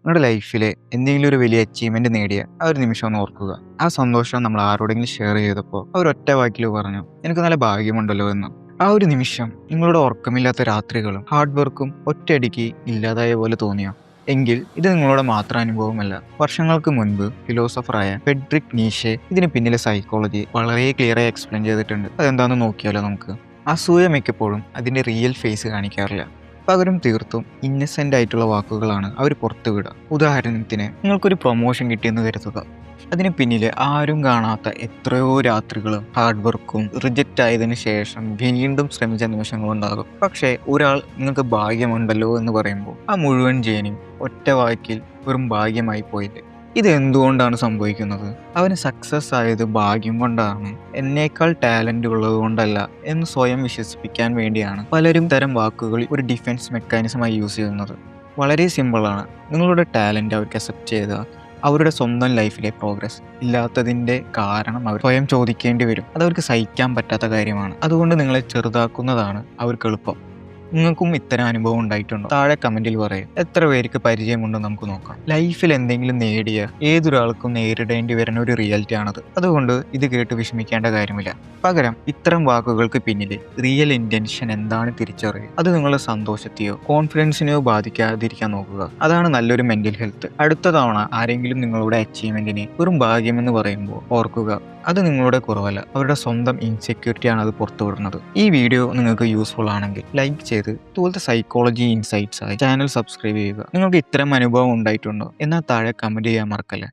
നിങ്ങളുടെ ലൈഫിലെ എന്തെങ്കിലും ഒരു വലിയ അച്ചീവ്മെന്റ് നേടിയ ആ ഒരു നിമിഷം ഒന്ന് ഓർക്കുക. ആ സന്തോഷം നമ്മൾ ആരോടെങ്കിലും ഷെയർ ചെയ്തപ്പോൾ അവർ ഒറ്റ വാക്കിൽ പറഞ്ഞു, എനിക്ക് നല്ല ഭാഗ്യമുണ്ടല്ലോ എന്ന്. ആ ഒരു നിമിഷം നിങ്ങളുടെ ഉറക്കമില്ലാത്ത രാത്രികളും ഹാർഡ് വർക്കും ഒറ്റയടിക്ക് ഇല്ലാതായ പോലെ തോന്നിയോ? എങ്കിൽ ഇത് നിങ്ങളുടെ മാത്രം അനുഭവമല്ല. വർഷങ്ങൾക്ക് മുൻപ് ഫിലോസഫറായ ഫെഡറിക് നീഷെ ഇതിന് പിന്നിലെ സൈക്കോളജി വളരെ ക്ലിയറായി എക്സ്പ്ലെയിൻ ചെയ്തിട്ടുണ്ട്. അതെന്താണെന്ന് നോക്കിയാലോ നമുക്ക്. അസൂയ മിക്കപ്പോഴും അതിന്റെ റിയൽ ഫേസ് കാണിക്കാറില്ല. പകരം തീർത്തും ഇന്നസെന്റ് ആയിട്ടുള്ള വാക്കുകളാണ് അവർ പുറത്തുവിടുക. ഉദാഹരണത്തിന്, നിങ്ങൾക്കൊരു പ്രൊമോഷൻ കിട്ടിയെന്ന് കരുതുക. അതിന് പിന്നിലെ ആരും കാണാത്ത എത്രയോ രാത്രികളും ഹാർഡ് വർക്കും റിജക്റ്റ് ആയതിനു ശേഷം വീണ്ടും ശ്രമിച്ച നിമിഷങ്ങളുണ്ടാകും. പക്ഷേ ഒരാൾ നിങ്ങൾക്ക് ഭാഗ്യമുണ്ടല്ലോ എന്ന് പറയുമ്പോൾ ആ മുഴുവൻ ജേണിയും ഒറ്റ വാക്കിൽ വെറും ഭാഗ്യമായി പോയില്ലേ. ഇത് എന്തുകൊണ്ടാണ് സംഭവിക്കുന്നത്? അവന് സക്സസ് ആയത് ഭാഗ്യം കൊണ്ടാണ്, എന്നേക്കാൾ ടാലന്റ് ഉള്ളത് കൊണ്ടല്ല എന്ന് സ്വയം വിശ്വസിപ്പിക്കാൻ വേണ്ടിയാണ് പലരും ഇത്തരം വാക്കുകൾ ഒരു ഡിഫെൻസ് മെക്കാനിസമായി യൂസ് ചെയ്യുന്നത്. വളരെ സിമ്പിളാണ്. നിങ്ങളുടെ ടാലന്റ് അവർക്ക് അക്സെപ്റ്റ് ചെയ്ത അവരുടെ സ്വന്തം ലൈഫിലെ പ്രോഗ്രസ് ഇല്ലാത്തതിൻ്റെ കാരണം അവർ സ്വയം ചോദിക്കേണ്ടി വരും. അതവർക്ക് സഹിക്കാൻ പറ്റാത്ത കാര്യമാണ്. അതുകൊണ്ട് നിങ്ങളെ ചെറുതാക്കുന്നതാണ് അവർക്ക് എളുപ്പം. നിങ്ങൾക്കും ഇത്തരം അനുഭവം ഉണ്ടായിട്ടുണ്ടോ? താഴെ കമന്റിൽ പറയും. എത്ര പേർക്ക് പരിചയമുണ്ടോ നമുക്ക് നോക്കാം. ലൈഫിൽ എന്തെങ്കിലും നേടിയ ഏതൊരാൾക്കും നേരിടേണ്ടി വരുന്ന ഒരു റിയാലിറ്റി ആണത്. അതുകൊണ്ട് ഇത് കേട്ട് വിഷമിക്കേണ്ട കാര്യമില്ല. പകരം ഇത്തരം വാക്കുകൾക്ക് പിന്നിലെ റിയൽ ഇന്റൻഷൻ എന്താണ് തിരിച്ചറിയുക. അത് നിങ്ങളുടെ സന്തോഷത്തെയോ കോൺഫിഡൻസിനെയോ ബാധിക്കാതിരിക്കാൻ നോക്കുക. അതാണ് നല്ലൊരു മെന്റൽ ഹെൽത്ത്. അടുത്ത തവണ ആരെങ്കിലും നിങ്ങളുടെ അച്ചീവ്മെന്റിനെ വെറും ഭാഗ്യമെന്ന് പറയുമ്പോൾ ഓർക്കുക, അത് നിങ്ങളുടെ കുറവല്ല, അവരുടെ സ്വന്തം ഇൻസെക്യൂരിറ്റിയാണ് അത് പുറത്തുവിടുന്നത്. ഈ വീഡിയോ നിങ്ങൾക്ക് യൂസ്ഫുൾ ആണെങ്കിൽ ലൈക്ക് ചെയ്ത് ഇതുപോലത്തെ സൈക്കോളജി ഇൻസൈറ്റ്സ് ആയി ചാനൽ സബ്സ്ക്രൈബ് ചെയ്യുക. നിങ്ങൾക്ക് ഇത്തരം അനുഭവം ഉണ്ടായിട്ടുണ്ടോ? എന്നാൽ താഴെ കമന്റ് ചെയ്യാൻ മറക്കല്ലേ.